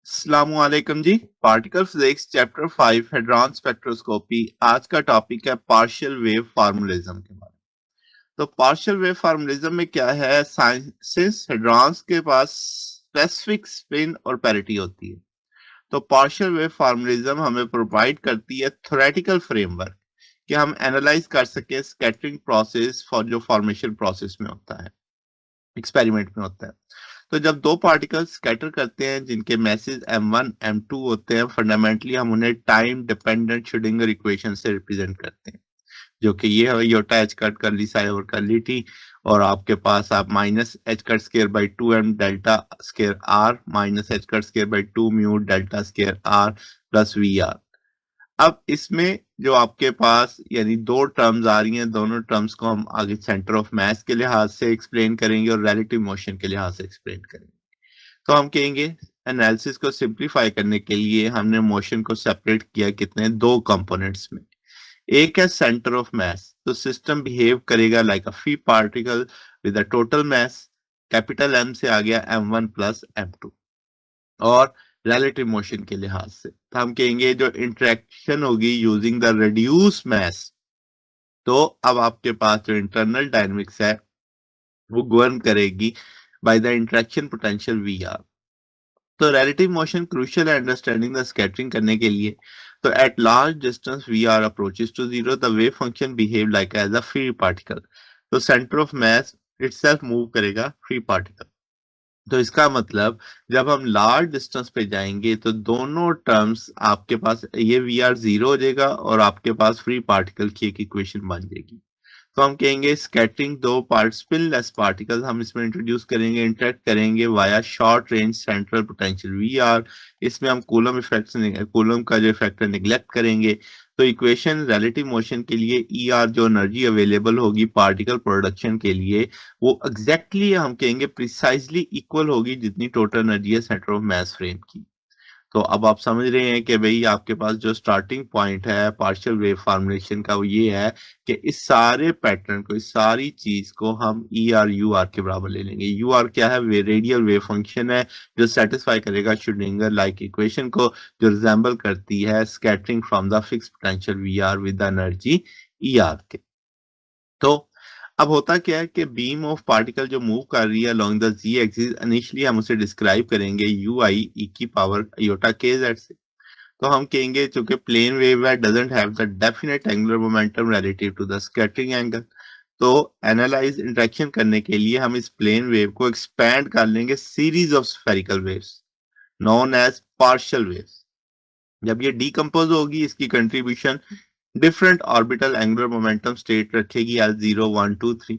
अस्सलामुअलैकुम जी। Particle physics chapter 5 hadron spectroscopy. आज का टॉपिक है पार्शियल वेव फार्मूलिज्म के बारे में। तो पार्शियल वेव फार्मूलिज्म में क्या है? सिंस हेड्रॉन्स के पास स्पेसिफिक स्पिन और पैरिटी होती है, तो पार्शियल वेव फार्मूलिज्म हमें प्रोवाइड करती है थ्योरेटिकल फ्रेमवर्क कि हम एनालाइज कर सके स्कैटरिंग प्रोसेस फॉर जो फॉर्मेशन प्रोसेस में होता है, एक्सपेरिमेंट में होता है। तो जब दो पार्टिकल्स स्कैटर करते हैं जिनके मैसेज m1 m2 होते हैं, फंडामेंटली हम उन्हें टाइम डिपेंडेंट श्रोडिंगर इक्वेशन से रिप्रेजेंट करते हैं, जो कि ये है योटा एच कट कर ली साई और कर ली टी। और आपके पास आप minus H cut square by 2m delta square R minus H cut square by 2 mu delta square R plus V R. अब इसमें जो आपके पास यानी दो टर्म्स आ रही हैं, दोनों टर्म्स को हम आगे सेंटर ऑफ मास के लिहाज से एक्सप्लेन करेंगे और रिलेटिव मोशन के लिहाज से एक्सप्लेन करेंगे। तो हम कहेंगे एनालिसिस को सिंप्लीफाई करने के लिए हमने मोशन को सेपरेट किया कितने दो कंपोनेंट्स में। एक है सेंटर ऑफ मास, तो सिस्टम बिहेव करेगा like a free particle with a total mass capital M से आ गया m1 प्लस m2। और रिलेटिव मोशन के लिहाज से तो हम कहेंगे जो इंटरेक्शन होगी यूजिंग द रिड्यूस मास, तो अब आपके पास जो इंटरनल डायनेमिक्स है वो गवर्न करेगी by the interaction potential V R. तो रिलेटिव मोशन क्रूशियल है अंडरस्टैंडिंग द स्कैटरिंग करने के लिए। तो at large distance V R approaches to zero the wave function behave like as a free particle. तो centre of mass itself move करेगा free particle. तो इसका मतलब जब हम लार्ज डिस्टेंस पे जाएंगे तो दोनों टर्म्स आपके पास ये वी आर जीरो हो जाएगा और आपके पास फ्री पार्टिकल की एक इक्वेशन बन जाएगी। तो हम कहेंगे स्कैटरिंग दो पार्ट स्पिनलेस पार्टिकल हम इसमें इंट्रोड्यूस करेंगे, इंटरेक्ट करेंगे via short range central potential V R. इसमें हम कूलम इफेक्ट कूलम का जो इफेक्ट है निगलेक्ट करेंगे। तो इक्वेशन रिलेटिव मोशन के लिए ई आर जो एनर्जी अवेलेबल होगी पार्टिकल प्रोडक्शन के लिए वो एग्जैक्टली हम कहेंगे प्रिसाइजली इक्वल होगी जितनी टोटल एनर्जी है सेंटर ऑफ मास फ्रेम की। तो अब आप समझ रहे हैं कि भाई आपके पास जो स्टार्टिंग पॉइंट है पार्शियल वेव फॉर्मुलेशन का वो ये है कि इस सारे पैटर्न को, इस सारी चीज को हम ई आर यू आर के बराबर ले लेंगे। यू आर क्या है? रेडियल वेव फंक्शन है जो सेटिस्फाई करेगा श्रोडिंगर लाइक इक्वेशन को, जो रिजेंबल करती है scattering from the fix potential V R with the energy E R के। तो अब होता क्या है कि बीम ऑफ पार्टिकल जो मूव कर रही है along the Z axis, initially हम उसे डिस्क्राइब करेंगे यू आई ई की पावर आयोटा के जेड से। तो हम कहेंगे चूंकि प्लेन वेव है doesn't have the definite angular momentum relative to the scattering angle. तो एनालाइज इंटरेक्शन करने के लिए हम इस प्लेन वेव को एक्सपैंड कर लेंगे series of spherical waves known as partial waves. जब ये डीकंपोज होगी इसकी contribution different orbital angular momentum state रखेगी एल 0 1 2 3।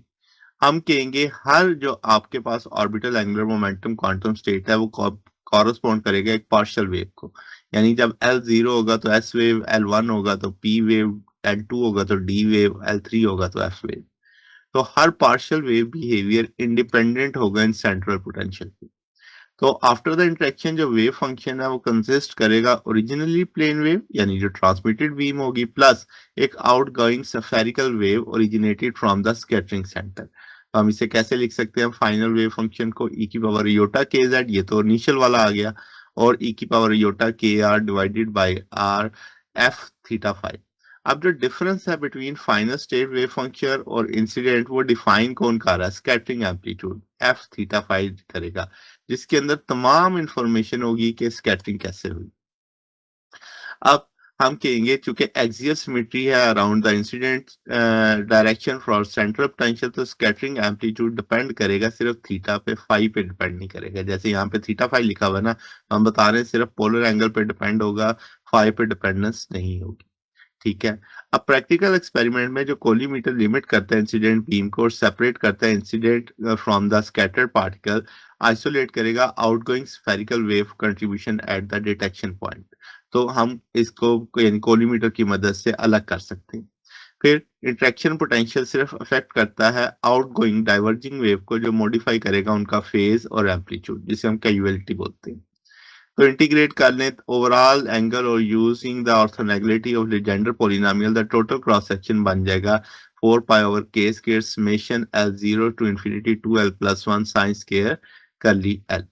हम कहेंगे हर जो आपके पास orbital angular momentum quantum state है वो कॉरस्पॉन्ड करेगा एक पार्शियल वेव को। यानी जब एल जीरो होगा तो एस वेव, एल वन होगा तो पी वेव, एल टू होगा तो डी वेव, एल थ्री होगा तो एफ वेव। तो हर पार्शियल वेव बिहेवियर इंडिपेंडेंट होगा इन सेंट्रल पोटेंशियल। तो आफ्टर द इंटरेक्शन जो वेव फंक्शन है वो कंसिस्ट करेगा ओरिजिनली प्लेन वेव यानी जो ट्रांसमिटेड बीम होगी प्लस एक outgoing spherical wave originated from the scattering centre. तो हम इसे कैसे लिख सकते हैं फाइनल वेव फंक्शन को? ई की पावर योटा के जेड, ये तो इनिशियल वाला आ गया, और ई की power iota K R divided by R F theta phi. अब जो डिफरेंस है between final state wave function और इंसिडेंट वो डिफाइन कौन कर रहा है? Scattering amplitude F theta phi करेगा, जिसके अंदर तमाम इंफॉर्मेशन होगी कि स्कैटरिंग कैसे हुई। अब हम कहेंगे चूंकि एक्सियल सिमेट्री है around the incident direction for central potential, तो स्कैटरिंग एम्पलीट्यूड डिपेंड करेगा सिर्फ थीटा पे, फाई पे डिपेंड नहीं करेगा। जैसे यहाँ पे थीटा फाई लिखा हुआ है ना, हम बता रहे हैं सिर्फ पोलर एंगल पे डिपेंड होगा, फाई पे डिपेंडेंस नहीं होगी। ठीक है। अब प्रैक्टिकल एक्सपेरिमेंट में जो कोलीमीटर लिमिट करता है इंसिडेंट बीम को और सेपरेट करता है incident from the scattered particle, isolate करेगा outgoing spherical wave contribution at the detection point. तो हम इसको यानी कोलीमीटर की मदद से अलग कर सकते हैं। फिर इंटरेक्शन पोटेंशियल सिर्फ अफेक्ट करता है आउटगोइंग डाइवर्जिंग वेव को, जो मॉडिफाई करेगा उनका फेज और एम्पलीट्यूड, जिसे हम कैजुअलिटी बोलते हैं। तो इंटीग्रेट कर लें ओवरऑल एंगल और using the orthogonality of Legendre polynomial, the total cross section बन जाएगा 4 pi over K square summation L zero to infinity 2 L plus 1 sine square कर ली एल।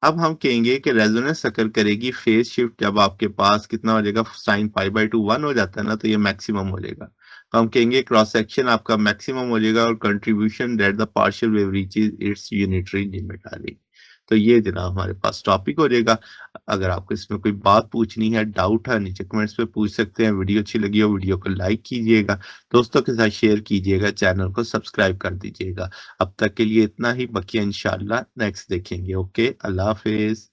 अब हम कहेंगे कि रेजोनेंस अकर करेगी फेज शिफ्ट जब आपके पास कितना हो जाएगा साइन पाई बाय टू 1 हो जाता है ना, तो ये मैक्सिमम हो जाएगा। तो हम कहेंगे क्रॉस सेक्शन आपका मैक्सिमम हो जाएगा और contribution that the partial wave reaches its unitary limit आ जाएगी। तो ये जनाब हमारे पास टॉपिक हो जाएगा। अगर आपको इसमें कोई बात पूछनी है, डाउट है, नीचे कमेंट्स पे पूछ सकते हैं। वीडियो अच्छी लगी हो वीडियो को लाइक कीजिएगा, दोस्तों के साथ शेयर कीजिएगा, चैनल को सब्सक्राइब कर दीजिएगा। अब तक के लिए इतना ही, बाकी इंशाल्लाह नेक्स्ट देखेंगे। ओके, अल्लाह हाफिज।